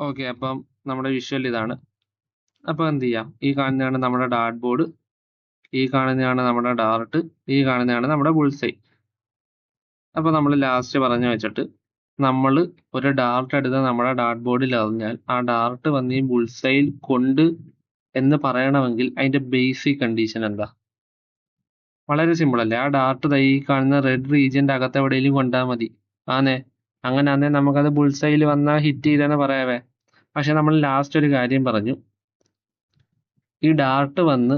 Okay, അപ്പം നമ്മുടെ visual ഇതാണ്. അപ്പോൾ എന്ത് ചെയ്യാം, ഈ കാണുന്നതാണ് നമ്മുടെ ഡാർട്ട് ബോർഡ്, ഈ കാണുന്നതാണ് നമ്മുടെ ഡാർട്ട്, ഈ കാണുന്നതാണ് നമ്മുടെ ബുൾസൈ. അപ്പോൾ നമ്മൾ ലാസ്റ്റ് പറഞ്ഞു വെച്ചിട്ട് നമ്മൾ ഒരു ഡാർട്ട് എടുത്ത് നമ്മുടെ ഡാർട്ട് ബോർഡിൽ എറിഞ്ഞാൽ ആ ഡാർട്ട് വന്ന് ഈ ബുൾസൈൽ കൊണ്ട് എന്ന് പറയണമെങ്കിൽ അതിന്റെ ബേസിക് കണ്ടീഷൻ എന്താ? വളരെ സിമ്പിൾ അല്ലേ? ആ ഡാർട്ട് ഈ കാണുന്ന റെഡ് റീജിയന്റെ അകത്ത് എവിടെയെങ്കിലും കൊണ്ടാൽ മതി. ആന്നേ, അങ്ങനെ ആന്നേ നമുക്കത് ബുൾസൈൽ വന്നാൽ ഹിറ്റ് ചെയ്തെന്ന് പറയാവേ. പക്ഷെ നമ്മൾ ലാസ്റ്റ് ഒരു കാര്യം പറഞ്ഞു, ഈ ഡാർട്ട് വന്ന്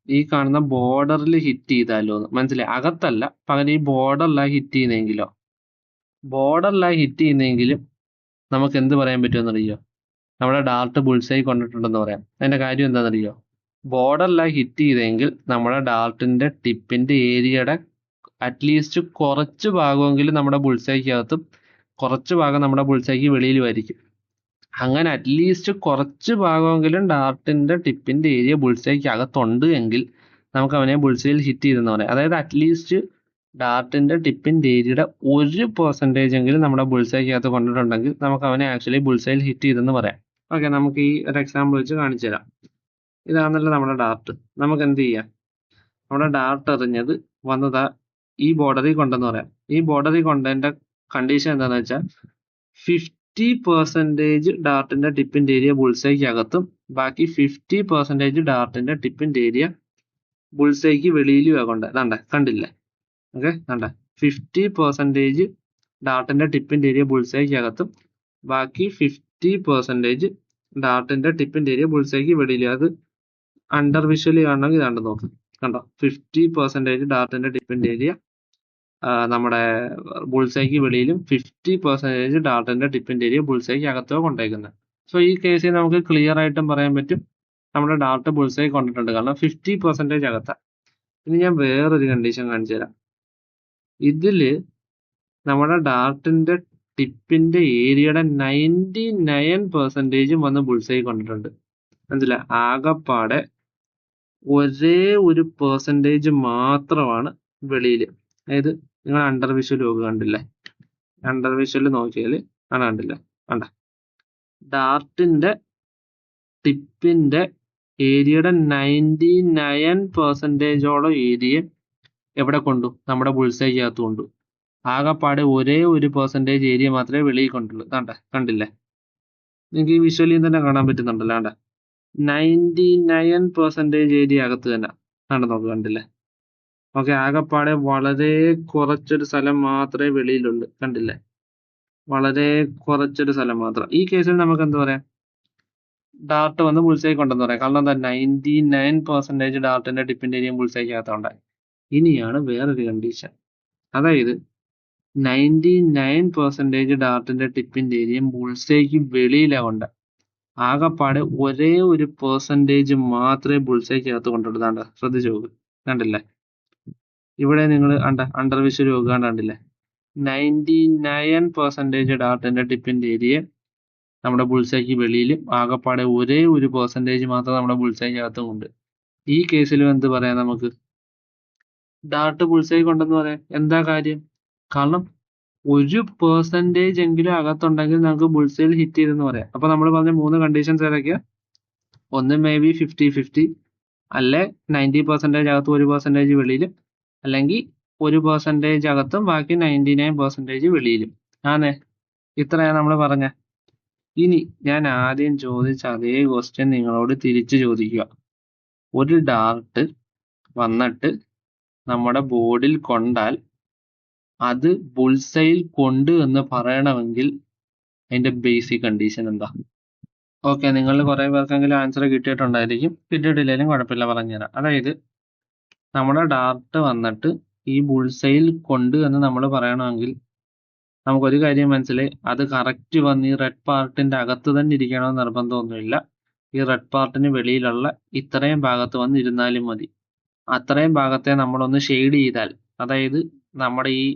ഈ കാണുന്ന ബോർഡറിൽ ഹിറ്റ് ചെയ്താലോ എന്ന്. മനസ്സിലായി? അകത്തല്ല, പകരം ഈ ബോർഡറിലാണ് ഹിറ്റ് ചെയ്യുന്നതെങ്കിലോ? ബോർഡറിലാണ് ഹിറ്റ് ചെയ്യുന്നതെങ്കിലും നമുക്ക് എന്ത് പറയാൻ പറ്റുമെന്നറിയോ? നമ്മുടെ ഡാർട്ട് ബുൾസൈ കൊണ്ടിട്ടുണ്ടെന്ന് പറയാം. അതിന്റെ കാര്യം എന്താണെന്നറിയോ? ബോർഡറിലാണ് ഹിറ്റ് ചെയ്തെങ്കിൽ നമ്മുടെ ഡാർട്ടിന്റെ ടിപ്പിന്റെ ഏരിയയുടെ അറ്റ്ലീസ്റ്റ് കുറച്ച് ഭാഗമെങ്കിലും നമ്മുടെ ബുൾസൈക്കകത്തും കുറച്ച് ഭാഗം നമ്മുടെ ബുൾസൈക്ക് വെളിയിലുമായിരിക്കും. അങ്ങനെ അറ്റ്ലീസ്റ്റ് കുറച്ച് ഭാഗമെങ്കിലും ഡാർട്ടിന്റെ ടിപ്പിന്റെ ഏരിയ ബുൾസൈക്ക് അകത്തുണ്ട് എങ്കിൽ നമുക്ക് അവനെ ബുൾസൈയിൽ ഹിറ്റ് ചെയ്തെന്ന് പറയാം. അതായത് അറ്റ്ലീസ്റ്റ് ഡാർട്ടിന്റെ ടിപ്പിന്റെ ഏരിയയുടെ 1% എങ്കിലും നമ്മുടെ ബുൾസൈക്കകത്ത് കൊണ്ടിട്ടുണ്ടെങ്കിൽ നമുക്ക് അവനെ ആക്ച്വലി ബുൾസൈയിൽ ഹിറ്റ് ചെയ്തെന്ന് പറയാം. ഓക്കെ, നമുക്ക് ഈ ഒരു എക്സാമ്പിൾ വെച്ച് കാണിച്ചു തരാം. ഇതാണല്ലോ നമ്മുടെ ഡാർട്ട്. നമുക്ക് എന്ത് ചെയ്യാം? നമ്മുടെ ഡാർട്ട് എറിഞ്ഞത് വന്നതാ ഈ ബോർഡറിൽ കൊണ്ടെന്ന് പറയാം. ഈ ബോർഡറിൽ കൊണ്ടതിന്റെ കണ്ടീഷൻ എന്താണെന്ന് വെച്ചാൽ 50% ഡാർട്ടിന്റെ ടിപ്പിന്റെ ഏരിയ ബുൾസൈക്ക് അകത്തും ബാക്കി 50% ഡാർട്ടിന്റെ ടിപ്പിന്റെ ഏരിയ ബുൾസൈക്ക് വെളിയിലും കൊണ്ട്. കണ്ടില്ലേ? ഓക്കെ, 50% ഡാർട്ടിന്റെ ടിപ്പിന്റെ ഏരിയ ബുൾസൈക്ക് അകത്തും ബാക്കി 50% ഡാർട്ടിന്റെ ടിപ്പിന്റെ ഏരിയ ബുൾസൈക്ക് വെളിയിലും. അത് അണ്ടർ വിഷ്വലി കാണണമെങ്കിൽ ഇതാണ്ട് നോക്ക്. കണ്ടോ? 50% ഡാർട്ടിന്റെ ടിപ്പിന്റെ ഏരിയ നമ്മുടെ ബുൾസൈക്ക് വെളിയിലും 50% ഡാർട്ടിന്റെ ടിപ്പിന്റെ ഏരിയ ബുൾസൈക്ക് അകത്തോ കൊണ്ടേക്കുന്നത്. സോ ഈ കേസിൽ നമുക്ക് ക്ലിയർ ആയിട്ടും പറയാൻ പറ്റും നമ്മുടെ ഡാർട്ട് ബുൾസൈ കൊണ്ടിട്ടുണ്ട്, കാരണം 50% അകത്താണ്. ഇനി ഞാൻ വേറൊരു കണ്ടീഷൻ കാണിച്ചു തരാം. ഇതില് നമ്മുടെ ഡാർട്ടിന്റെ ടിപ്പിന്റെ ഏരിയയുടെ 99% വന്ന് ബുൾസൈ കൊണ്ടിട്ടുണ്ട്. മനസ്സിലായി? ആകെപ്പാടെ ഒരേ ഒരു പെർസെൻറ്റേജ് മാത്രമാണ് വെളിയിൽ. അതായത് നിങ്ങൾ അണ്ടർ വിഷ്വൽ നോക്ക്, കണ്ടില്ലേ? അണ്ടർ വിഷ്വൽ നോക്കിയാൽ കണ്ടില്ലേ? ഡാർട്ടിന്റെ ടിപ്പിന്റെ ഏരിയയുടെ 99% ഏരിയ എവിടെ കൊണ്ടു? നമ്മുടെ ബുൾസൈക്കകത്ത് കൊണ്ടു. ആകെപ്പാടെ ഒരേ ഒരു പെർസെൻറ്റേജ് ഏരിയ മാത്രമേ വെളിയിൽ കൊണ്ടുള്ളൂ. കണ്ടില്ലേ? നിങ്ങൾക്ക് ഈ വിഷ്വലിൽ തന്നെ കാണാൻ പറ്റുന്നുണ്ടല്ലോ. 99% ഏരിയ അകത്ത് തന്നെ നോക്ക്, കണ്ടില്ലേ? ഓക്കെ, ആകെപ്പാടെ വളരെ കുറച്ചൊരു സ്ഥലം മാത്രമേ വെളിയിലുള്ളൂ. കണ്ടില്ലേ? വളരെ കുറച്ചൊരു സ്ഥലം മാത്രം. ഈ കേസിൽ നമുക്ക് എന്ത് പറയാം? ഡാർട്ട് വന്ന് ബുൾസൈ കൊണ്ടെന്ന് പറയാം. കാരണം എന്താ? 99% ഡാർട്ടിന്റെ ടിപ്പിന്റെ ഏരിയ ബുൾസൈക്കകത്തുണ്ടായി. ഇനിയാണ് വേറൊരു കണ്ടീഷൻ. അതായത് 99% ഡാർട്ടിന്റെ ടിപ്പിന്റെ ഏരിയ ബുൾസൈക്ക് വെളിയിലാണ് കൊണ്ട്. ആകെപ്പാടെ ഒരേ ഒരു പെർസെൻറ്റേജ് മാത്രമേ ബുൾസൈക്കകത്ത് കൊണ്ടിടുന്നുണ്ട്. ശ്രദ്ധിച്ചു നോക്ക്. കണ്ടില്ലേ? ഇവിടെ നിങ്ങൾ അണ്ടർ വിഷ്വൽ നോക്കുക. കണ്ടില്ലേ? 99% ഡാർട്ടിന്റെ ടിപ്പിന്റെ ഏരിയ നമ്മുടെ ബുൾസൈക്ക് വെളിയിലും ആകെപ്പാടെ ഒരേ ഒരു പെർസെൻറ്റേജ് മാത്രം നമ്മുടെ ബുൾസൈക്കകത്തും ഉണ്ട്. ഈ കേസിലും എന്ത് പറയാം? നമുക്ക് ഡാർട്ട് ബുൾസൈ കൊണ്ടെന്ന് പറയാം. എന്താ കാര്യം? കാരണം ഒരു പെർസെൻറ്റേജ് എങ്കിലും അകത്തുണ്ടെങ്കിൽ നമുക്ക് ബുൾസൈൽ ഹിറ്റ് ചെയ്തെന്ന് പറയാം. അപ്പൊ നമ്മൾ പറഞ്ഞ 3 കണ്ടീഷൻസ് ഏതൊക്കെയാ? ഒന്ന് മേ ബി 50-50, അല്ലെ 90% അകത്തും 1% വെളിയിലും, അല്ലെങ്കിൽ 1% അകത്തും ബാക്കി 99% വെളിയിലും. ആണേ, ഇത്രയാണ് നമ്മൾ പറഞ്ഞ. ഇനി ഞാൻ ആദ്യം ചോദിച്ച അതേ ക്വസ്റ്റ്യൻ നിങ്ങളോട് തിരിച്ചു ചോദിക്കുക. ഒരു ഡാർട്ട് വന്നിട്ട് നമ്മുടെ ബോർഡിൽ കൊണ്ടാൽ അത് ബുൾസൈൽ കൊണ്ട് എന്ന് പറയണമെങ്കിൽ അതിന്റെ ബേസിക് കണ്ടീഷൻ എന്താ? ഓക്കെ, നിങ്ങളിൽ കുറെ പേർക്കെങ്കിലും ആൻസർ കിട്ടിയിട്ടുണ്ടായിരിക്കും. കിട്ടിയിട്ടില്ലെങ്കിലും കുഴപ്പമില്ല, പറഞ്ഞുതരാം. അതായത് നമ്മുടെ ഡാർട്ട് വന്നിട്ട് ഈ ബുൾസൈൽ കൊണ്ട് എന്ന് നമ്മൾ പറയണമെങ്കിൽ നമുക്കൊരു കാര്യം മനസ്സിലായി, അത് കറക്റ്റ് വന്ന് ഈ റെഡ് പാർട്ടിന്റെ അകത്ത് തന്നെ ഇരിക്കണമെന്ന് നിർബന്ധമൊന്നുമില്ല. ഈ റെഡ് പാർട്ടിന് വെളിയിലുള്ള ഇത്രയും ഭാഗത്ത് വന്ന് ഇരുന്നാലും മതി. അത്രയും ഭാഗത്തെ നമ്മളൊന്ന് ഷെയ്ഡ് ചെയ്താൽ, അതായത് നമ്മുടെ ഈ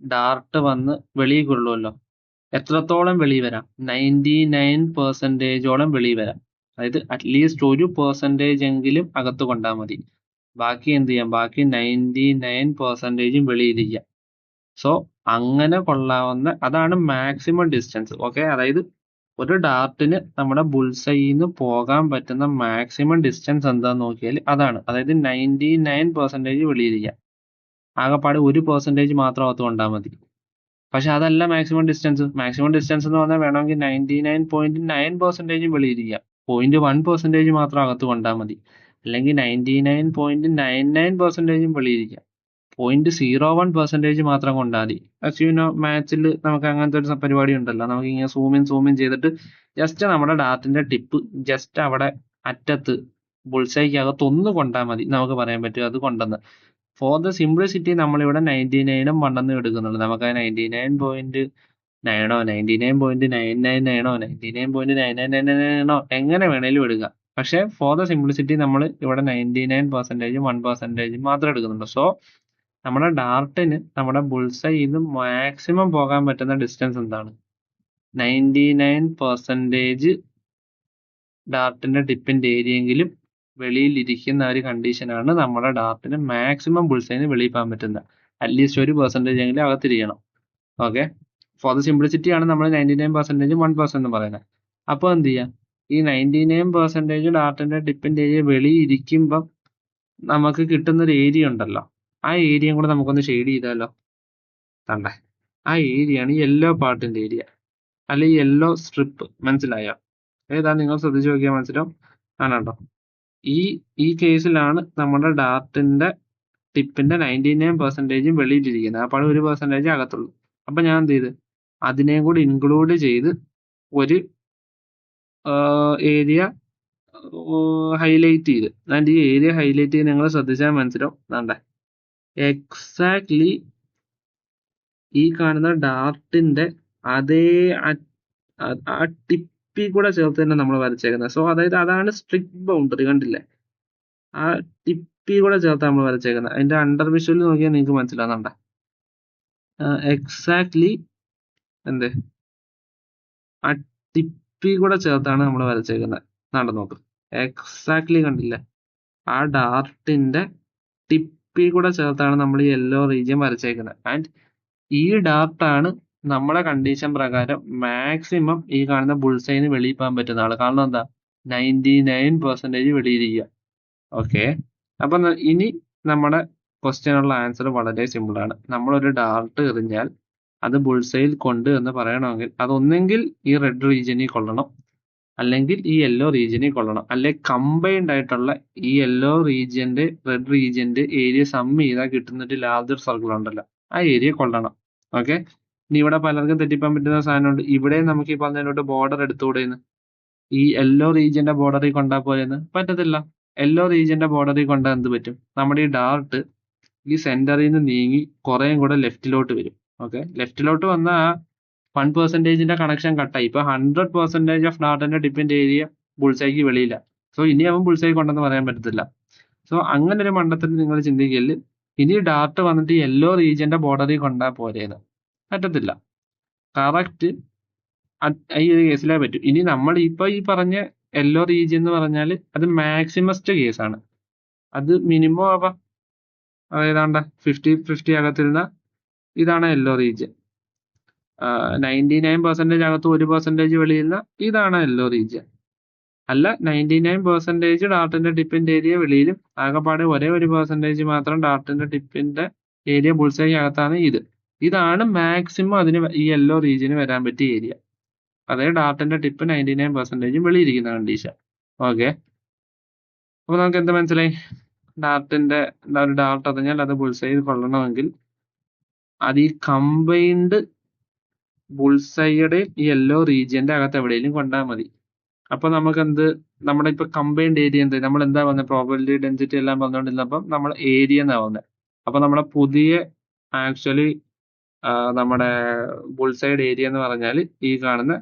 ഡാർട്ട് വന്ന് വെളിയിൽ കൊള്ളുമല്ലോ, എത്രത്തോളം വെളിയിൽ വരാം? 99%ഓളം വെളിയിൽ വരാം. അതായത് അറ്റ്ലീസ്റ്റ് 1% എങ്കിലും അകത്ത് കൊണ്ടാൽ മതി. ബാക്കി എന്ത് ചെയ്യാം? ബാക്കി 99% വെളിയിരിക്കാം. സോ അങ്ങനെ കൊള്ളാവുന്ന, അതാണ് മാക്സിമം ഡിസ്റ്റൻസ്. ഓക്കെ, അതായത് ഒരു ഡാർട്ടിന് നമ്മുടെ ബുൾസൈന്ന് പോകാൻ പറ്റുന്ന മാക്സിമം ഡിസ്റ്റൻസ് എന്താന്ന് നോക്കിയാൽ അതാണ്. അതായത് 99% വെളിയിരിക്കുക. ആകെപ്പാടെ 1% മാത്രം അകത്ത് കൊണ്ടാൽ മതി. പക്ഷെ അതല്ല മാക്സിമം ഡിസ്റ്റൻസ്. മാക്സിമം ഡിസ്റ്റൻസ് എന്ന് പറഞ്ഞാൽ വേണമെങ്കിൽ 99.9% വെളിയിരിക്കുക. 0.1% മാത്രം അകത്ത് കൊണ്ടാൽ മതി. അല്ലെങ്കിൽ 99.99% വെളിയിരിക്കുക. 0.01% മാത്രം കൊണ്ടാൽ മതി. മാച്ചിൽ നമുക്ക് അങ്ങനത്തെ ഒരു പരിപാടി ഉണ്ടല്ലോ. നമുക്ക് ഇങ്ങനെ സൂം ഇൻ ചെയ്തിട്ട് ജസ്റ്റ് നമ്മുടെ ഡാർട്ടിന്റെ ടിപ്പ് ജസ്റ്റ് അവിടെ അറ്റത്ത് ബുൾസൈക്ക് അകത്ത് ഒന്ന് കൊണ്ടാൽ മതി. നമുക്ക് പറയാൻ പറ്റും അത് കൊണ്ടെന്ന്. ഫോർ ദ സിംപ്ലിസിറ്റി നമ്മളിവിടെ 99ഉം 1 എടുക്കുന്നുള്ളൂ. നമുക്ക് 99.9 99.99 99.99 എങ്ങനെ വേണേലും എടുക്കാം. പക്ഷെ ഫോർ ദ സിംപ്ലിസിറ്റി നമ്മൾ ഇവിടെ 99% 1% മാത്രം എടുക്കുന്നുണ്ട്. സോ നമ്മുടെ ഡാർട്ടിന് നമ്മുടെ ബുൾസൈന്ന് മാക്സിമം പോകാൻ പറ്റുന്ന ഡിസ്റ്റൻസ് എന്താണ്? 99% ഡാർട്ടിന്റെ ടിപ്പിന്റെ ഏരിയയെങ്കിലും വെളിയിൽ ഇരിക്കുന്ന ഒരു കണ്ടീഷനാണ് നമ്മുടെ ഡാർട്ടിന് മാക്സിമം ബുൾസൈന്ന് വെളിയിൽ പോകാൻ പറ്റുന്നത്. അറ്റ്ലീസ്റ്റ് 1% എങ്കിലും അകത്തിരിക്കണം. ഓക്കെ, ഫോർ ദ സിംപ്ലിസിറ്റി ആണ് നമ്മൾ 99% 1% എന്ന് പറയുന്നത്. അപ്പോൾ എന്ത് ചെയ്യാം? ഈ 99% ഡാർട്ടിന്റെ ടിപ്പിന്റെ ഏരിയ വെളിയിൽ ഇരിക്കുമ്പം നമുക്ക് കിട്ടുന്ന ഒരു ഏരിയ ഉണ്ടല്ലോ, ആ ഏരിയയും കൂടെ നമുക്കൊന്ന് ഷെയ്ഡ് ചെയ്താലോ? കണ്ടേ, ആ ഏരിയയാണ് യെല്ലോ പാർട്ടിന്റെ ഏരിയ, അല്ലെങ്കിൽ യെല്ലോ സ്ട്രിപ്പ്. മനസ്സിലായോ? ഏതാ നിങ്ങൾ ശ്രദ്ധിച്ചു നോക്കിയാൽ മനസ്സിലാവും. ആണോ? ഈ കേസിലാണ് നമ്മുടെ ഡാർട്ടിന്റെ ടിപ്പിന്റെ 99% വെളിയിലിരിക്കുന്നത്. അപ്പോൾ 1% അകത്തുള്ളൂ. അപ്പൊ ഞാൻ എന്ത് ചെയ്ത് അതിനെയും കൂടി ഇൻക്ലൂഡ് ചെയ്ത് ഒരു ഏരിയ ഹൈലൈറ്റ് ചെയ്ത്. ആൻഡ് ഈ ഏരിയ ഹൈലൈറ്റ് ചെയ്ത് നിങ്ങൾ ശ്രദ്ധിച്ചാൽ മനസ്സിലാവും. വേണ്ടേ, എക്സാക്ട്ലി ഈ കാണുന്ന ഡാർട്ടിന്റെ അതേ ആ ടിപ്പിൽ കൂടെ ചേർത്ത് തന്നെ നമ്മൾ വരച്ചേക്കുന്നത്. സോ അതായത് അതാണ് സ്ട്രിക്റ്റ് ബൗണ്ടറി. കണ്ടില്ലേ? ആ ടിപ്പിൽ കൂടെ ചേർത്ത് നമ്മൾ വരച്ചേക്കുന്നത്. അതിന്റെ അണ്ടർ വിഷ്വൽ നോക്കിയാൽ നിങ്ങൾക്ക് മനസ്സിലാവുന്നുണ്ട. എക്സാക്ട്ലി എന്ത് ആ ടിപ്പിൽ കൂടെ ചേർത്താണ് നമ്മൾ വരച്ചേക്കുന്നത്. നടന്നു നോക്ക്, എക്സാക്ട്ലി കണ്ടില്ലേ? ആ ഡാർട്ടിന്റെ ടിപ്പിൽ കൂടെ ചേർത്താണ് നമ്മൾ യെല്ലോ റീജിയൻ വരച്ചേക്കുന്നത്. ആൻഡ് ഈ ഡാർട്ടാണ് നമ്മുടെ കണ്ടീഷൻ പ്രകാരം മാക്സിമം ഈ കാണുന്ന ബുൾസൈന് വെളിയിൽ പോകാൻ പറ്റുന്ന ആള്. കാരണം എന്താ? 99% വെളിയിരിക്കുക. ഓക്കെ, അപ്പൊ ഇനി നമ്മുടെ ക്വസ്റ്റ്യനുള്ള ആൻസർ വളരെ സിമ്പിൾ ആണ്. നമ്മളൊരു ഡാർട്ട് എറിഞ്ഞാൽ അത് ബുൾസൈൽ കൊണ്ട് എന്ന് പറയണമെങ്കിൽ അതൊന്നെങ്കിൽ ഈ റെഡ് റീജിയനിൽ കൊള്ളണം, അല്ലെങ്കിൽ ഈ യെല്ലോ റീജിയനിൽ കൊള്ളണം, അല്ലെങ്കിൽ കമ്പൈൻഡ് ആയിട്ടുള്ള ഈ യെല്ലോ റീജിയന്റെ റെഡ് റീജിയന്റെ ഏരിയ സം ചെയ്താൽ കിട്ടുന്ന ഒരു ലാർജർ സർക്കിൾ ഉണ്ടല്ലോ, ആ ഏരിയ കൊള്ളണം. ഓക്കെ, ഇനി ഇവിടെ പലർക്കും തെറ്റിപ്പാൻ പറ്റുന്ന സാധനമുണ്ട്. ഇവിടെ നമുക്ക് ഈ പറഞ്ഞതിലോട്ട് ബോർഡർ എടുത്തുകൂടെയെന്ന്. ഈ യെല്ലോ റീജിയന്റെ ബോർഡറിൽ കൊണ്ടാൽ പോലെന്ന് പറ്റത്തില്ല. യെല്ലോ റീജിയന്റെ ബോർഡറിൽ കൊണ്ടാൽ എന്ത് പറ്റും? നമ്മുടെ ഈ ഡാർട്ട് ഈ സെന്ററിൽ നിന്ന് നീങ്ങി കുറേയും കൂടെ ലെഫ്റ്റിലോട്ട് വരും. ഓക്കെ, ലെഫ്റ്റിലോട്ട് വന്ന ആ 1%ന്റെ കണക്ഷൻ കട്ടായി. ഇപ്പൊ 100% ഓഫ് ഡാർട്ടിന്റെ ടിപ്പിന്റെ ഏരിയ ബുൾസൈക്ക് വെളിയില്ല. സോ ഇനി അവൻ ബുൾസൈ കൊണ്ടെന്ന് പറയാൻ പറ്റത്തില്ല. സോ അങ്ങനെ ഒരു മണ്ടത്തിൽ നിങ്ങൾ ചിന്തിക്കല് ഇനി ഡാർട്ട് വന്നിട്ട് യെല്ലോ റീജിയന്റെ ബോർഡറിൽ കൊണ്ടാൽ പോരെന്ന്. പറ്റത്തില്ല. കറക്റ്റ് ഈ ഒരു കേസിലേ പറ്റും. ഇനി നമ്മൾ ഇപ്പൊ ഈ പറഞ്ഞ യെല്ലോ റീജിയൻ എന്ന് പറഞ്ഞാൽ അത് മാക്സിമസ്റ്റ് കേസാണ്. അത് മിനിമം ആവാം, ഏതാണ്ട് 50-50 അകത്തിരുന്ന ഇതാണ് യെല്ലോ റീജിയൻ. 99% അകത്ത് 1% വെളിയിരുന്ന ഇതാണ് യെല്ലോ റീജിയൻ. അല്ല, 99% ഡാർട്ടിന്റെ ടിപ്പിന്റെ ഏരിയ വെളിയിലും ആകെപ്പാടെ ഒരേ 1% മാത്രം ഡാർട്ടിന്റെ ടിപ്പിന്റെ ഏരിയ ബുൾസൈ അകത്താണ് ഇത്. ഇതാണ് മാക്സിമം അതിന് ഈ യെല്ലോ റീജിയന് വരാൻ പറ്റിയ ഏരിയ. അതായത് ഡാർട്ടിന്റെ ടിപ്പ് 99% വെളിയിരിക്കുന്ന കണ്ടീഷൻ. ഓക്കെ, അപ്പൊ നമുക്ക് എന്ത് മനസ്സിലായി? ഡാർട്ടിന്റെ ഒരു ഡാർട്ട് അറിഞ്ഞാൽ അത് ബുൾസൈ കൊള്ളണമെങ്കിൽ അത് ഈ കമ്പൈൻഡ് ബുൾസൈയുടെ ഈ യെല്ലോ റീജിയന്റെ അകത്ത് എവിടെയെങ്കിലും കൊണ്ടാൽ മതി. അപ്പൊ നമുക്ക് എന്ത്, നമ്മുടെ ഇപ്പൊ കമ്പൈൻഡ് ഏരിയ എന്ത്, നമ്മൾ എന്താ പറഞ്ഞത്? പ്രോബബിലിറ്റി ഡെൻസിറ്റി എല്ലാം പറഞ്ഞുകൊണ്ടിരുന്നപ്പം നമ്മൾ ഏരിയ എന്നാ പറഞ്ഞത്. അപ്പൊ നമ്മുടെ പുതിയ ആക്ച്വലി നമ്മുടെ ബുൾസൈഡ് ഏരിയ എന്ന് പറഞ്ഞാൽ ഈ കാണുന്ന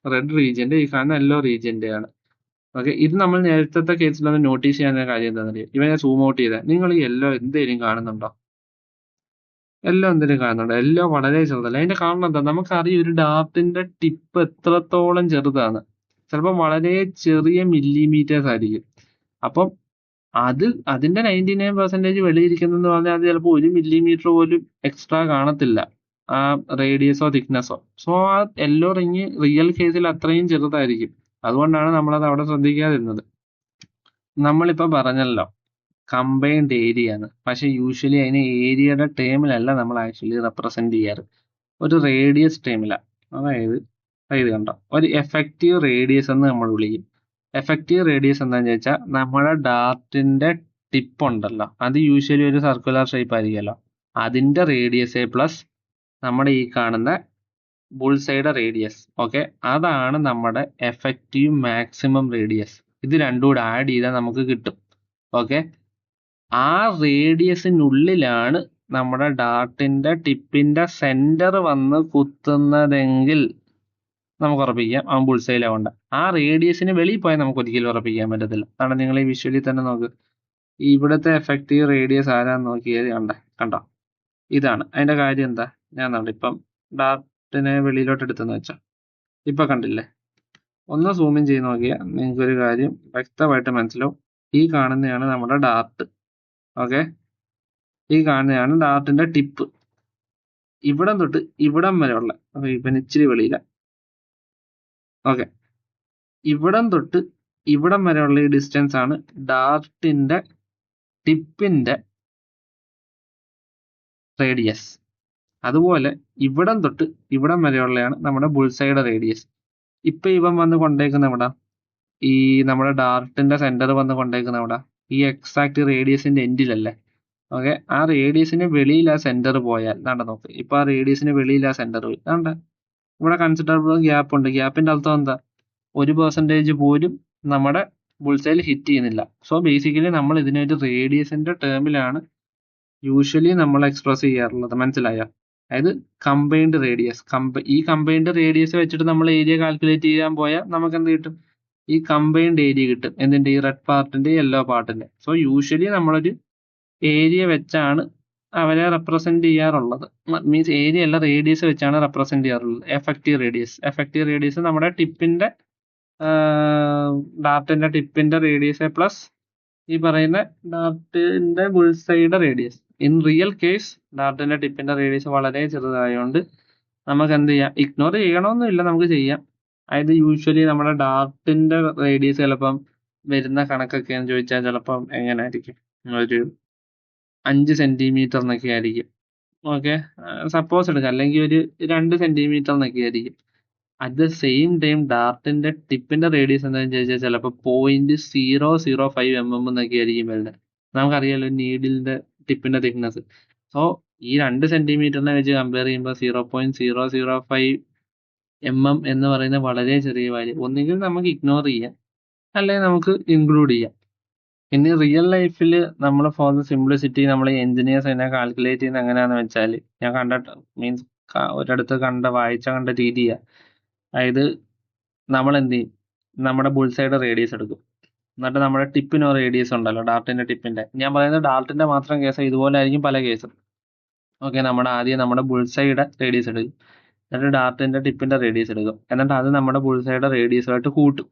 റെഡ് റീജിയന്റെ ഈ കാണുന്ന യെല്ലോ റീജിയന്റെ ആണ്. ഓക്കെ, ഇത് നമ്മൾ നേരത്തെ കേസിലൊന്ന് നോട്ടീസ് ചെയ്യാൻ കാര്യം എന്താണെന്നറിയാം? ഇവനെ സൂം ഔട്ട് ചെയ്താൽ നിങ്ങൾ ഈ യെല്ലോ എന്തെങ്കിലും കാണുന്നുണ്ടോ? യെല്ലോ എന്തെങ്കിലും കാണുന്നുണ്ടോ? യെല്ലോ വളരെ ചെറുതല്ല. അതിന്റെ കാരണം എന്താ? നമുക്കറിയാം ഒരു ഡാർട്ടിന്റെ ടിപ്പ് എത്രത്തോളം ചെറുതാണ്. ചിലപ്പോൾ വളരെ ചെറിയ മില്ലിമീറ്റേഴ്സ് ആയിരിക്കും. അപ്പം അതിന്റെ 99% വെളിയിരിക്കുന്നെന്ന് പറഞ്ഞാൽ അത് ചിലപ്പോൾ 1 മില്ലിമീറ്റർ പോലും എക്സ്ട്രാ കാണത്തില്ല. ആ റേഡിയസോ തിക്നെസ്സോ. സോ ആ യെല്ലോ റിങ് റിയൽ കേസിൽ അത്രയും ചെറുതായിരിക്കും. അതുകൊണ്ടാണ് നമ്മളത് അവിടെ ശ്രദ്ധിക്കാതിരുന്നത്. നമ്മളിപ്പോ പറഞ്ഞല്ലോ കമ്പൈൻഡ് ഏരിയ ആണ്. പക്ഷെ യൂഷ്വലി അതിനെ ഏരിയയുടെ ടേമിലല്ല നമ്മൾ ആക്ച്വലി റെപ്രസെന്റ് ചെയ്യാറ്, ഒരു റേഡിയസ് ടേമിലാണ്. അതായത് ഇത് കണ്ടോ, ഒരു എഫക്റ്റീവ് റേഡിയസ് എന്ന് നമ്മൾ വിളിക്കും. എഫക്റ്റീവ് റേഡിയസ് എന്താണെന്ന് ചോദിച്ചാൽ നമ്മുടെ ഡാർട്ടിന്റെ ടിപ്പ് ഉണ്ടല്ലോ, അത് യൂഷ്വലി ഒരു സർക്കുലർ ഷേപ്പ് ആയിരിക്കുമല്ലോ, അതിന്റെ റേഡിയസ് പ്ലസ് നമ്മുടെ ഈ കാണുന്ന ബുൾസൈഡ് റേഡിയസ്. ഓക്കെ, അതാണ് നമ്മുടെ എഫക്റ്റീവ് മാക്സിമം റേഡിയസ്. ഇത് രണ്ടും കൂടെ ആഡ് ചെയ്താൽ നമുക്ക് കിട്ടും. ഓക്കെ, ആ റേഡിയസിനുള്ളിലാണ് നമ്മുടെ ഡാർട്ടിന്റെ ടിപ്പിന്റെ സെന്റർ വന്ന് കുത്തുന്നതെങ്കിൽ നമുക്ക് ഉറപ്പിക്കാം അവൻ ബുൾസൈലാവണ്ട. ആ റേഡിയസിന് വെളിയിൽ പോയാൽ നമുക്ക് ഒരിക്കലും ഉറപ്പിക്കാൻ പറ്റത്തില്ല. കാരണം നിങ്ങൾ ഈ വിഷ്വലി തന്നെ നോക്ക്, ഇവിടുത്തെ എഫക്റ്റീവ് റേഡിയസ് ആരാന്ന് നോക്കിയാൽ കണ്ടോ, ഇതാണ്. അതിന്റെ കാര്യം എന്താ, ഞാൻ കണ്ടു ഇപ്പം ഡാർട്ടിനെ വെളിയിലോട്ട് എടുത്തെന്ന് വെച്ചാൽ ഇപ്പൊ കണ്ടില്ലേ, ഒന്ന് സൂം ഇൻ ചെയ്ത് നോക്കിയാൽ നിങ്ങൾക്ക് ഒരു കാര്യം വ്യക്തമായിട്ട് മനസ്സിലാവും. ഈ കാണുന്നതാണ് നമ്മുടെ ഡാർട്ട്. ഓക്കെ, ഈ കാണുന്നതാണ് ഡാർട്ടിന്റെ ടിപ്പ്. ഇവിടം തൊട്ട് ഇവിടം വരെ ഉള്ള, അപ്പൊ ഇപ്പം ഇച്ചിരി വെളിയില. ഓക്കെ, ഇവിടം തൊട്ട് ഇവിടം വരെയുള്ള ഈ ഡിസ്റ്റൻസ് ആണ് ഡാർട്ടിന്റെ ടിപ്പിന്റെ റേഡിയസ്. അതുപോലെ ഇവിടം തൊട്ട് ഇവിടം വരെയുള്ളതാണ് നമ്മുടെ ബുൾസൈഡ് റേഡിയസ്. ഇപ്പൊ ഇവൻ വന്ന് കൊണ്ടേക്കുന്ന എവിടാ, ഈ നമ്മുടെ ഡാർട്ടിന്റെ സെന്റർ വന്ന് കൊണ്ടേക്കുന്ന എവിടാ, ഈ എക്സാക്ട് റേഡിയസിന്റെ എൻഡിലല്ലേ. ഓക്കെ, ആ റേഡിയസിന് വെളിയിൽ ആ സെന്റർ പോയാൽ നോക്ക്, ഇപ്പൊ ആ റേഡിയസിന് വെളിയിൽ ആ സെന്റർ പോയി. ഇവിടെ കൺസിഡറബിൾ ഗ്യാപ്പ് ഉണ്ട്. ഗ്യാപ്പിന്റെ അർത്ഥം എന്താ, 1% പോലും നമ്മുടെ ബുൾസൈൽ ഹിറ്റ് ചെയ്യുന്നില്ല. സോ ബേസിക്കലി നമ്മൾ ഇതിനെ ഒരു റേഡിയസിന്റെ ടേമിലാണ് യൂഷ്വലി നമ്മൾ എക്സ്പ്രസ് ചെയ്യാറുള്ളത്. മനസ്സിലായോ? അതായത് കമ്പൈൻഡ് റേഡിയസ്. ഈ കമ്പൈൻഡ് റേഡിയസ് വെച്ചിട്ട് നമ്മൾ ഏരിയ കാൽക്കുലേറ്റ് ചെയ്യാൻ പോയാൽ നമുക്ക് എന്ത് കിട്ടും, ഈ കമ്പൈൻഡ് ഏരിയ കിട്ടും. എന്തിന്റെ, ഈ റെഡ് പാർട്ടിന്റെ യെല്ലോ പാർട്ടിന്റെ. സോ യൂഷ്വലി നമ്മളൊരു ഏരിയ വെച്ചാണ് അവരെ റെപ്രസെന്റ് ചെയ്യാറുള്ളത്. മീൻസ് ഏരിയ അല്ല, റേഡിയസ് വെച്ചാണ് റെപ്രസെന്റ് ചെയ്യാറുള്ളത്. എഫക്റ്റീവ് റേഡിയസ് നമ്മുടെ ടിപ്പിന്റെ ഡാർട്ടിന്റെ ടിപ്പിന്റെ റേഡിയസ് പ്ലസ് ഈ പറയുന്ന ഡാർട്ടിന്റെ ബുൾസൈഡ് റേഡിയസ്. ഇൻ റിയൽ കേസ് ഡാർട്ടിന്റെ ടിപ്പിന്റെ റേഡിയസ് വളരെ ചെറുതായതുകൊണ്ട് നമുക്ക് എന്ത് ചെയ്യാം, ഇഗ്നോർ ചെയ്യണമെന്നില്ല, നമുക്ക് ചെയ്യാം. അതായത് യൂഷ്വലി നമ്മുടെ ഡാർട്ടിന്റെ റേഡിയസ് ചിലപ്പം വരുന്ന കണക്കൊക്കെ എന്ന് ചോദിച്ചാൽ ചിലപ്പം എങ്ങനെ ആയിരിക്കും, ഒരു 5 സെന്റിമീറ്റർ എന്നൊക്കെ ആയിരിക്കും. ഓക്കെ, സപ്പോസ് എടുക്കാം, അല്ലെങ്കിൽ ഒരു 2 സെന്റിമീറ്റർ എന്നൊക്കെ ആയിരിക്കും. അറ്റ് ദ സെയിം ടൈം ഡാർട്ടിന്റെ ടിപ്പിന്റെ റേഡിയസ് എന്താണെന്ന് ചോദിച്ചാൽ ചിലപ്പോൾ 0.005 mm എന്നൊക്കെ ആയിരിക്കും വരുന്നത്. നമുക്കറിയാലോ നീഡിലിന്റെ ടിപ്പിന്റെ തിക്നെസ്. സോ ഈ 2 സെന്റിമീറ്ററിനെ വെച്ച് കമ്പയർ ചെയ്യുമ്പോൾ 0.005 mm എന്ന് പറയുന്നത് വളരെ ചെറിയ വാല്യൂ. ഒന്നുകിൽ നമുക്ക് ഇഗ്നോർ ചെയ്യാം, അല്ലെങ്കിൽ നമുക്ക് ഇൻക്ലൂഡ് ചെയ്യാം. ഇനി റിയൽ ലൈഫിൽ നമ്മൾ ഫോർ ദ സിംപ്ലിസിറ്റി നമ്മൾ എഞ്ചിനീയേഴ്സ് അതിനെ കാൽക്കുലേറ്റ് ചെയ്യുന്നത് എങ്ങനെയാണെന്ന് വെച്ചാൽ, ഞാൻ മീൻസ് ഒരിടത്ത് വായിച്ച കണ്ട രീതിയാണ്. അതായത് നമ്മൾ എന്ത് ചെയ്യും, നമ്മുടെ ബുൾസൈഡ് റേഡിയസ് എടുക്കും, എന്നിട്ട് നമ്മുടെ ടിപ്പിനോ റേഡിയസ് ഉണ്ടല്ലോ, ഡാർട്ടിന്റെ ടിപ്പിന്റെ. ഞാൻ പറയുന്നത് ഡാർട്ടിന്റെ മാത്രം കേസ്, ഇതുപോലെ ആയിരിക്കും പല കേസും. ഓക്കെ, ആദ്യം നമ്മുടെ ബുൾസൈഡ് റേഡിയസ് എടുക്കും, എന്നിട്ട് ഡാർട്ടിന്റെ ടിപ്പിന്റെ റേഡിയസ് എടുക്കും, എന്നിട്ട് അത് നമ്മുടെ ബുൾസൈഡ് റേഡിയസുമായിട്ട് കൂട്ടും.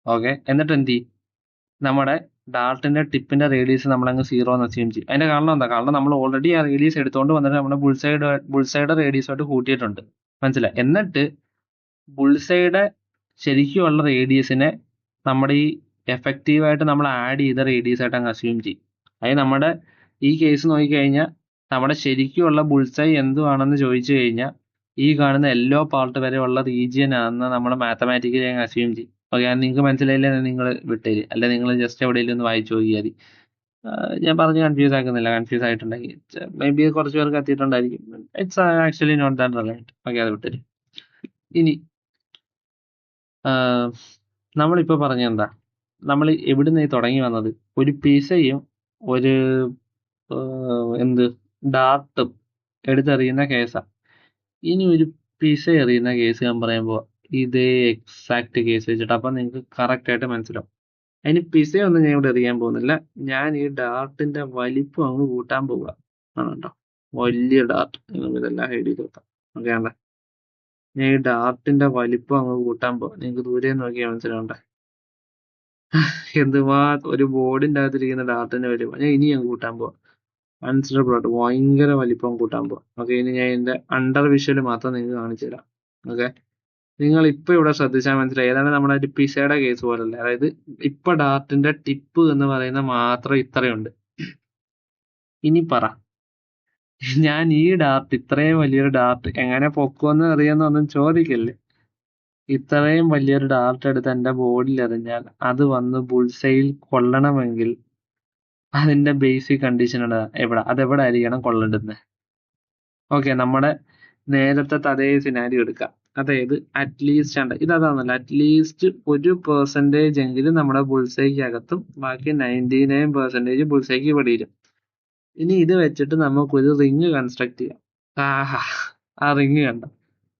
ഓക്കെ, എന്നിട്ട് എന്ത് ചെയ്യും, നമ്മുടെ ഡാർട്ടിന്റെ ടിപ്പിന്റെ റേഡിയസ് നമ്മളങ്ങ് 0 എന്ന് അസ്യൂം ചെയ്യും. അതിന്റെ കാരണം എന്താ, കാരണം നമ്മൾ ഓൾറെഡി ആ റേഡിയസ് എടുത്തുകൊണ്ട് വന്നിട്ട് നമ്മുടെ ബുൾസൈഡ് റേഡിയസുമായിട്ട് കൂട്ടിയിട്ടുണ്ട്. മനസ്സിലായി? എന്നിട്ട് ബുൾസൈഡ് ശരിക്കുമുള്ള റേഡിയസിനെ നമ്മുടെ ഈ എഫക്റ്റീവായിട്ട് നമ്മൾ ആഡ് ചെയ്ത റേഡിയസ് ആയിട്ട് അങ്ങ് അസ്യൂം ചെയ്യും. അതായത് നമ്മുടെ ഈ കേസ് നോക്കിക്കഴിഞ്ഞാൽ നമ്മുടെ ശരിക്കുമുള്ള ബുൾസൈ എന്തുവാണെന്ന് ചോദിച്ചു കഴിഞ്ഞാൽ ഈ കാണുന്ന യെല്ലോ പാർട്ട് വരെ ഉള്ള റീജിയൻ ആണെന്ന് നമ്മൾ മാത്തമാറ്റിക്കലി അങ്ങ് അസ്യൂം ചെയ്യും. ഓക്കെ, നിങ്ങൾക്ക് മനസ്സിലായില്ലേ, നിങ്ങൾ വിട്ടേര്, അല്ലെ നിങ്ങൾ ജസ്റ്റ് എവിടെയെങ്കിലും ഒന്ന് വായിച്ചു നോക്കിയാൽ മതി. ഞാൻ പറഞ്ഞ് കൺഫ്യൂസ് ആക്കുന്നില്ല. കൺഫ്യൂസ് ആയിട്ടുണ്ടെങ്കിൽ മേ ബി കുറച്ച് പേർക്ക് എത്തിയിട്ടുണ്ടായിരിക്കും. It's actually not that relevant. Okay, അത് വിട്ടേര്. ഇനി നമ്മളിപ്പോൾ പറഞ്ഞെന്താ, നമ്മൾ എവിടുന്ന് തുടങ്ങി വന്നത്, ഒരു പിസയും ഒരു ഡാർട്ടും എടുത്തെറിയുന്ന കേസാണ്. ഇനി ഒരു പിസ എറിയുന്ന കേസ് ഞാൻ പറയുമ്പോൾ ഇതേ എക്സാക്ട് കേസ് വെച്ചിട്ട് അപ്പം നിങ്ങൾക്ക് കറക്റ്റ് ആയിട്ട് മനസ്സിലാവും. അതിന് പിസയൊന്നും ഞാൻ ഇവിടെ എറിയാൻ പോകുന്നില്ല, ഞാൻ ഈ ഡാർട്ടിന്റെ വലിപ്പം അങ്ങ് കൂട്ടാൻ പോവുക ആണ് കേട്ടോ. വലിയ ഡാർട്ട്, നിങ്ങൾക്ക് ഇതെല്ലാം ഹൈഡ് ചെയ്ത് വെക്കാം. ഓക്കെ ആണ്ടേ, ഞാൻ ഈ ഡാർട്ടിന്റെ വലിപ്പം അങ്ങ് കൂട്ടാൻ പോവാം. നിങ്ങൾക്ക് ദൂരെ നോക്കിയാൽ മനസ്സിലാവണ്ടേ എന്തുമാത്രം ഒരു ബോർഡിന്റെ അകത്തിരിക്കുന്ന ഡാർട്ടിന്റെ വലിപ്പം ഞാൻ ഇനി അങ്ങ് കൂട്ടാൻ പോവാം. കൺസിഡറബിൾ ആയിട്ട് ഭയങ്കര വലിപ്പം കൂട്ടാൻ പോവാം. ഓക്കെ, ഇനി ഞാൻ ഇതിന്റെ അണ്ടർ വിഷ്വൽ മാത്രം നിങ്ങൾക്ക് കാണിച്ചു തരാം. ഓക്കെ, നിങ്ങൾ ഇപ്പൊ ഇവിടെ ശ്രദ്ധിച്ചാൽ മനസ്സിലായി, ഏതാണ് നമ്മുടെ ഒരു പിസയുടെ കേസ് പോലല്ലേ. അതായത് ഇപ്പൊ ഡാർട്ടിന്റെ ടിപ്പ് എന്ന് പറയുന്ന മാത്രം ഇത്രയുണ്ട്. ഇനി പറ, ഞാൻ ഈ ഡാർട്ട്, ഇത്രയും വലിയൊരു ഡാർട്ട് എങ്ങനെ പൊക്കുമെന്ന് അറിയാന്നൊന്നും ചോദിക്കല്ലേ. ഇത്രയും വലിയൊരു ഡാർട്ട് എടുത്ത് എന്റെ ബോഡിയിൽ എറിഞ്ഞാൽ അത് വന്ന് ബുൾസൈൽ കൊള്ളണമെങ്കിൽ അതിന്റെ ബേസിക് കണ്ടീഷൻ എവിടെ, അതെവിടെ ആയിരിക്കണം കൊള്ളേണ്ടുന്നത്. ഓക്കെ, നമ്മുടെ നേരത്തെ അതേ സിനാരിയോ എടുക്കാം. അതായത് അറ്റ്ലീസ്റ്റ് ഉണ്ട്, ഇതാണല്ലോ, അറ്റ്ലീസ്റ്റ് 1% എങ്കിലും നമ്മുടെ ബുൾസൈക്ക് അകത്തും ബാക്കി 99% ബുൾസൈക്ക് വെളിയിലും. ഇനി ഇത് വെച്ചിട്ട് നമുക്കൊരു റിങ് കൺസ്ട്രക്ട് ചെയ്യാം. ആഹാ, ആ റിങ് കണ്ട,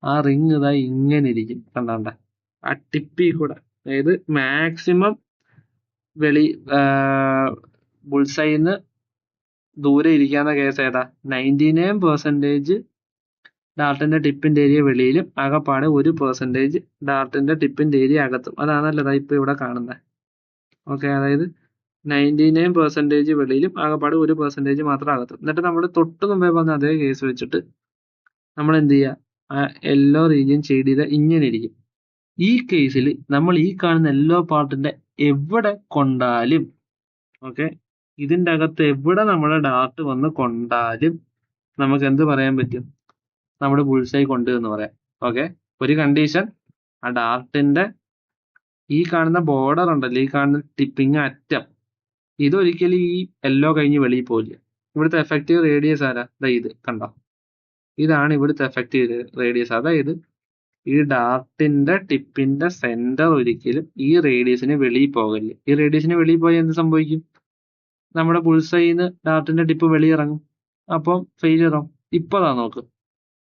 ആ റിങ് ഇതാ ഇങ്ങനെ ഇരിക്കും, കണ്ടാണ്ട ആ ടിപ്പിൽ കൂടെ. അതായത് മാക്സിമം വെളി ബുൾസൈന്ന് ദൂരെ ഇരിക്കാവുന്ന കേസ് ഏതാ, 99% ഡാർട്ടിന്റെ ടിപ്പിന്റെ ഏരിയ വെളിയിലും ആകെപ്പാടെ 1% ഡാർട്ടിന്റെ ടിപ്പിന്റെ ഏരിയ അകത്തും. അതാണല്ലോ ഇപ്പൊ ഇവിടെ കാണുന്നത്. ഓക്കെ, അതായത് 99% വെളിയിലും ആകെപ്പാടെ 1% മാത്രം അകത്തും. എന്നിട്ട് നമ്മൾ തൊട്ട് മുമ്പേ പറഞ്ഞ അതേ കേസ് വെച്ചിട്ട് നമ്മൾ എന്ത് ചെയ്യുക, ആ യെല്ലോ റീജിയൻ ഷെയ്ഡ് ചെയ്ത ഇങ്ങനെ ഇരിക്കും. ഈ കേസിൽ നമ്മൾ ഈ കാണുന്ന യെല്ലോ പാർട്ടിന്റെ എവിടെ കൊണ്ടാലും, ഓക്കെ, ഇതിന്റെ അകത്ത് എവിടെ നമ്മുടെ ഡാർട്ട് വന്ന് കൊണ്ടാലും നമുക്ക് എന്ത് പറയാൻ പറ്റും, നമ്മുടെ ബുൾസൈ കൊണ്ട് എന്ന് പറയാം. ഓക്കെ, ഒരു കണ്ടീഷൻ, ആ ഡാർട്ടിന്റെ ഈ കാണുന്ന ബോർഡർ ഉണ്ടല്ലോ, ഈ കാണുന്ന ടിപ്പിങ് അറ്റം, ഇതൊരിക്കലും ഈ യെല്ലോ കഴിഞ്ഞ് വെളിയിൽ പോയില്ല. ഇവിടുത്തെ എഫക്റ്റീവ് റേഡിയസ് ആരാ, ഇത് കണ്ടോ, ഇതാണ് ഇവിടുത്തെ എഫക്റ്റീവ് റേഡിയസ്. അതായത് ഈ ഡാർട്ടിന്റെ ടിപ്പിന്റെ സെന്റർ ഒരിക്കലും ഈ റേഡിയസിന് വെളിയിൽ പോകല്ല. ഈ റേഡിയസിന് വെളിയിൽ പോയാൽ എന്ത് സംഭവിക്കും, നമ്മുടെ ബുൾസൈന്ന് ഡാർട്ടിന്റെ ടിപ്പ് വെളിയിറങ്ങും, അപ്പം ഫെയിലിയർ ആവും. ഇപ്പതാ നോക്ക്,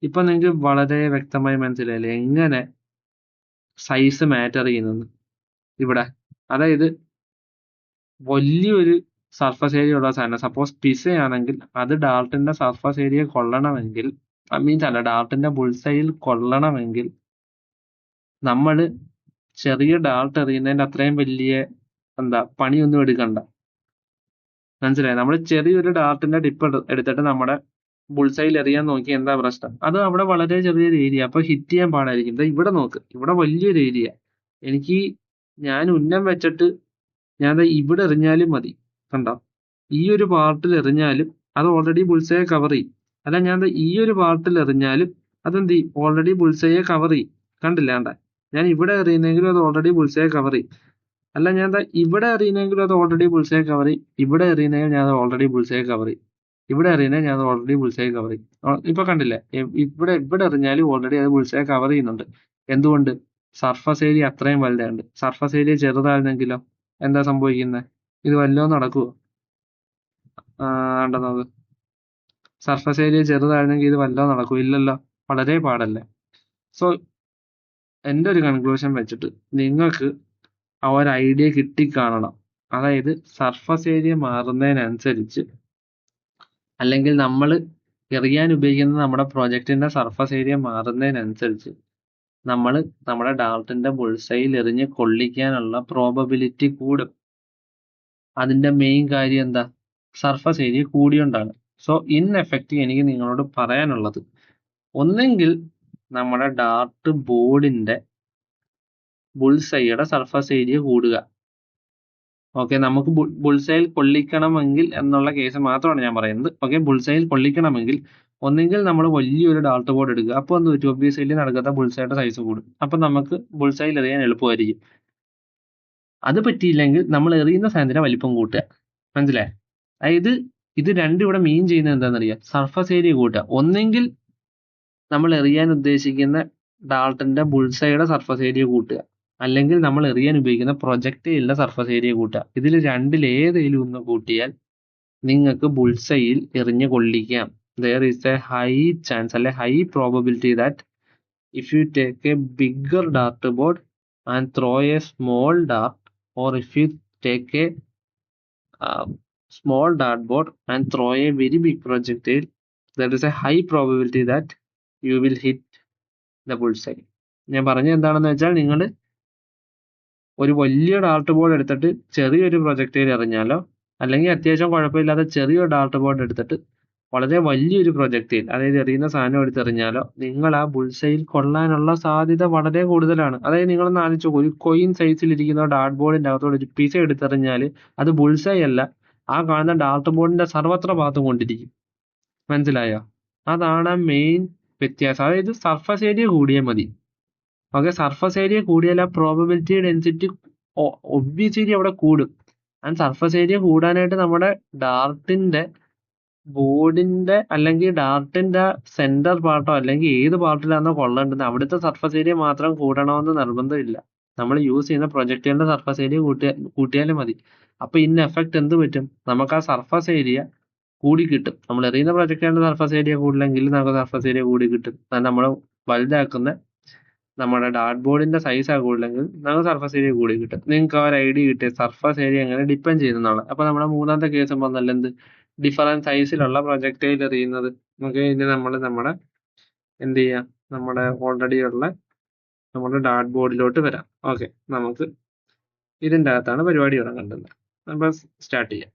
ഇപ്പൊ നിങ്ങൾക്ക് വളരെ വ്യക്തമായി മനസ്സിലായില്ലേ എങ്ങനെ സൈസ് മാറ്റർ ചെയ്യുന്നത് ഇവിടെ. അതായത് വലിയൊരു സർഫസ് ഏരിയ ഉള്ള സാധനം, സപ്പോസ് പിസയാണെങ്കിൽ അത് ഡാർട്ടിന്റെ സർഫസ് ഏരിയ കൊള്ളണമെങ്കിൽ, മീൻസ് അല്ല, ഡാർട്ടിന്റെ ബുൾസൈയിൽ കൊള്ളണമെങ്കിൽ നമ്മൾ ചെറിയ ഡാർട്ട് എറിയുന്നതിന്റെ അത്രയും വലിയ പണിയൊന്നും എടുക്കണ്ട. മനസ്സിലായി, നമ്മൾ ചെറിയൊരു ഡാർട്ടിന്റെ ടിപ്പ് എടുത്തിട്ട് നമ്മുടെ ബുൾസൈൽ എറിയാൻ നോക്കി, എന്താ പ്രശ്നം, അത് അവിടെ വളരെ ചെറിയൊരു ഏരിയ, അപ്പൊ ഹിറ്റ് ചെയ്യാൻ പാടായിരിക്കും. ഇവിടെ നോക്ക്, ഇവിടെ വലിയൊരു ഏരിയ, ഞാൻ ഉന്നം വെച്ചിട്ട് ഞാൻ ഇവിടെ എറിഞ്ഞാലും മതി, കണ്ടോ, ഈ ഒരു പാർട്ടിൽ എറിഞ്ഞാലും അത് ഓൾറെഡി ബുൾസയെ കവർ ചെയ്യും. അല്ല, ഞാൻ ഈ ഒരു പാർട്ടിൽ എറിഞ്ഞാലും അതെന്ത് ചെയ്യും, ഓൾറെഡി ബുൾസയെ കവർ ചെയ്യും. കണ്ടില്ലാണ്ട, ഞാൻ ഇവിടെ എറിയുന്നെങ്കിലും അത് ഓൾറെഡി ബുൾസയെ കവർ ചെയ്യും. അല്ല, ഞാൻ ഇവിടെ എറിയുന്നെങ്കിലും അത് ഓൾറെഡി ബുൾസയെ കവർ ചെയ്യും. ഇവിടെ എറിയുന്നെങ്കിൽ ഞാൻ ഓൾറെഡി ബുൾസയെ കവർ ചെയ്യും. ഇവിടെ എറിയുന്നത് ഞാൻ ഓൾറെഡി ബുൾസയെ കവർ ചെയ്യും. ഇപ്പൊ കണ്ടില്ലേ, ഇവിടെ എറിഞ്ഞാലും ഓൾറെഡി അത് ബുൾസയെ കവർ ചെയ്യുന്നുണ്ട്. എന്തുകൊണ്ട്, സർഫസ് ഏരിയ അത്രയും വലുതുണ്ട്. സർഫസ് ഏരിയ ചെറുതായിരുന്നെങ്കിലോ എന്താ സംഭവിക്കുന്നത്, ഇത് വല്ലതും നടക്കുവോ, കണ്ടോ നോക്ക്, സർഫസ് ഏരിയ ചെറുതായിരുന്നെങ്കിൽ ഇത് വല്ലതും നടക്കുവോ, ഇല്ലല്ലോ, വളരെ പാടല്ലേ. സോ എൻ്റെ ഒരു കൺക്ലൂഷൻ വെച്ചിട്ട് നിങ്ങൾക്ക് ആ ഒരു ഐഡിയ കിട്ടിക്കാണണം. അതായത് സർഫസ് ഏരിയ മാറുന്നതിനനുസരിച്ച്, അല്ലെങ്കിൽ നമ്മൾ എറിയാൻ ഉപയോഗിക്കുന്ന നമ്മുടെ പ്രൊജക്റ്റിന്റെ സർഫസ് ഏരിയ മാറുന്നതിനനുസരിച്ച് നമ്മൾ നമ്മുടെ ഡാർട്ടിന്റെ ബുൾസൈൽ എറിഞ്ഞ് കൊള്ളിക്കാനുള്ള പ്രോബബിലിറ്റി കൂടും. അതിന്റെ മെയിൻ കാര്യം എന്താ, സർഫസ് ഏരിയ കൂടിയോണ്ടാണ്. സോ ഇൻ എഫക്റ്റ് എനിക്ക് നിങ്ങളോട് പറയാനുള്ളത്, ഒന്നെങ്കിൽ നമ്മുടെ ഡാർട്ട് ബോർഡിന്റെ ബുൾസൈയുടെ സർഫസ് ഏരിയ കൂടുക. ഓക്കെ, നമുക്ക് ബുൾസൈൽ കൊള്ളിക്കണമെങ്കിൽ എന്നുള്ള കേസ് മാത്രമാണ് ഞാൻ പറയുന്നത്. ഓക്കെ, ബുൾസൈൽ കൊള്ളിക്കണമെങ്കിൽ ഒന്നെങ്കിൽ നമ്മൾ വലിയൊരു ഡാർട്ട് ബോർഡ് എടുക്കുക. അപ്പോൾ എന്ത് പറ്റും, ഒബ്വിയസ്ലി നടക്കാത്ത ബുൾസൈയുടെ സൈസ് കൂടും. അപ്പൊ നമുക്ക് ബുൾസൈൽ എറിയാൻ എളുപ്പമായിരിക്കും. അത് പറ്റിയില്ലെങ്കിൽ നമ്മൾ എറിയുന്ന സാധനത്തിന്റെ വലിപ്പം കൂട്ടുക. മനസ്സിലായി, അതായത് ഇത് രണ്ടും ഇവിടെ മീൻ ചെയ്യുന്നത് എന്താണെന്നറിയാം, സർഫസ് ഏരിയ കൂട്ടുക. ഒന്നെങ്കിൽ നമ്മൾ എറിയാൻ ഉദ്ദേശിക്കുന്ന ഡാർട്ടിന്റെ ബുൾസൈയുടെ സർഫസ് ഏരിയ കൂട്ടുക, അല്ലെങ്കിൽ നമ്മൾ എറിയാൻ ഉപയോഗിക്കുന്ന പ്രൊജക്ടൈലിന്റെ സർഫസ് ഏരിയ കൂട്ടുക. ഇതിൽ രണ്ടിലേതെങ്കിലും ഒന്ന് കൂട്ടിയാൽ നിങ്ങൾക്ക് ബുൾസൈയിൽ എറിഞ്ഞ് കൊള്ളിക്കാം. there is a high chance, അല്ലെ high probability that if you take a bigger dartboard and throw a small dart, or if you take a small dartboard and throw a very big projectile, there is a high probability that you will hit the bullseye. ഞാൻ പറഞ്ഞത് എന്താണെന്ന് വെച്ചാൽ, നിങ്ങൾ ഒരു വലിയ Dart board എടുത്തിട്ട് ചെറിയൊരു projectile എറിഞ്ഞാലോ, അല്ലെങ്കിൽ അത്യാവശ്യം കുഴപ്പമില്ലാത്ത ചെറിയൊരു ഡാർട്ട് ബോർഡ് എടുത്തിട്ട് വളരെ വലിയൊരു പ്രൊജക്റ്റിൽ, അതായത് എറിയുന്ന സാധനം എടുത്തെറിഞ്ഞാലോ നിങ്ങൾ ആ ബുൾസൈയിൽ കൊള്ളാനുള്ള സാധ്യത വളരെ കൂടുതലാണ്. അതായത് നിങ്ങളൊന്ന് ആലോചിച്ച് നോക്കൂ, ഒരു കൊയിൻ സൈസിൽ ഇരിക്കുന്ന ഡാർട്ട് ബോർഡിന്റെ അകത്തോടെ ഒരു പിസ എടുത്തെറിഞ്ഞാൽ അത് ബുൾസൈ അല്ല, ആ കാണുന്ന ഡാർട്ട് ബോർഡിന്റെ സർവത്ര ഭാഗത്തും കൊണ്ടിരിക്കും. മനസ്സിലായോ? അതാണ് മെയിൻ വ്യത്യാസം. അതായത് സർഫസ് ഏരിയ കൂടിയാൽ മതി. ഓക്കെ, സർഫസ് ഏരിയ കൂടിയാൽ ആ പ്രോബബിലിറ്റി ഡെൻസിറ്റി ഒബ്വിയസ്ലി അവിടെ കൂടും. ആൻഡ് സർഫസ് ഏരിയ കൂടാനായിട്ട് നമ്മുടെ ഡാർട്ടിന്റെ ബോർഡിന്റെ അല്ലെങ്കിൽ ഡാർട്ടിന്റെ സെന്റർ പാർട്ടോ അല്ലെങ്കിൽ ഏത് പാർട്ടിലാണോ കൊള്ളേണ്ടത് അവിടുത്തെ സർഫസ് ഏരിയ മാത്രം കൂടണമെന്ന് നിർബന്ധമില്ല. നമ്മൾ യൂസ് ചെയ്യുന്ന പ്രൊജക്ടുകളുടെ സർഫസ് ഏരിയ കൂട്ടിയാലും മതി. അപ്പൊ ഇൻ എഫക്ട് എന്ത് പറ്റും? നമുക്ക് ആ സർഫസ് ഏരിയ കൂടി കിട്ടും. നമ്മൾ എറിയുന്ന പ്രൊജക്ടുകളുടെ സർഫസ് ഏരിയ കൂടില്ലെങ്കിൽ നമുക്ക് സർഫസ് ഏരിയ കൂടി കിട്ടും. നമ്മൾ വലുതാക്കുന്ന നമ്മുടെ ഡാർട്ട് ബോർഡിന്റെ സൈസ് കൂടുതലെങ്കിൽ നമുക്ക് സർഫസ് ഏരിയ കൂടി കിട്ടും. നിങ്ങൾക്ക് ആ ഒരു ഐഡിയ കിട്ടിയ സർഫസ് ഏരിയ എങ്ങനെ ഡിപ്പെൻഡ് ചെയ്യുന്നതാണ്. അപ്പൊ നമ്മുടെ മൂന്നാമത്തെ കേസ് പറഞ്ഞാൽ എന്ത്, ഡിഫറൻറ്റ് സൈസിലുള്ള പ്രൊജക്ടൈൽ എറിയുന്നത്. നമുക്ക് ഇനി നമ്മുടെ എന്ത് ചെയ്യാം, നമ്മുടെ ഓൾറെഡി ഉള്ള നമ്മുടെ ഡാർട്ട് ബോർഡിലോട്ട് വരാം. ഓക്കെ, നമുക്ക് ഇതിൻ്റെ അകത്താണ് പരിപാടി തുടങ്ങേണ്ടത്. അപ്പോൾ സ്റ്റാർട്ട് ചെയ്യാം.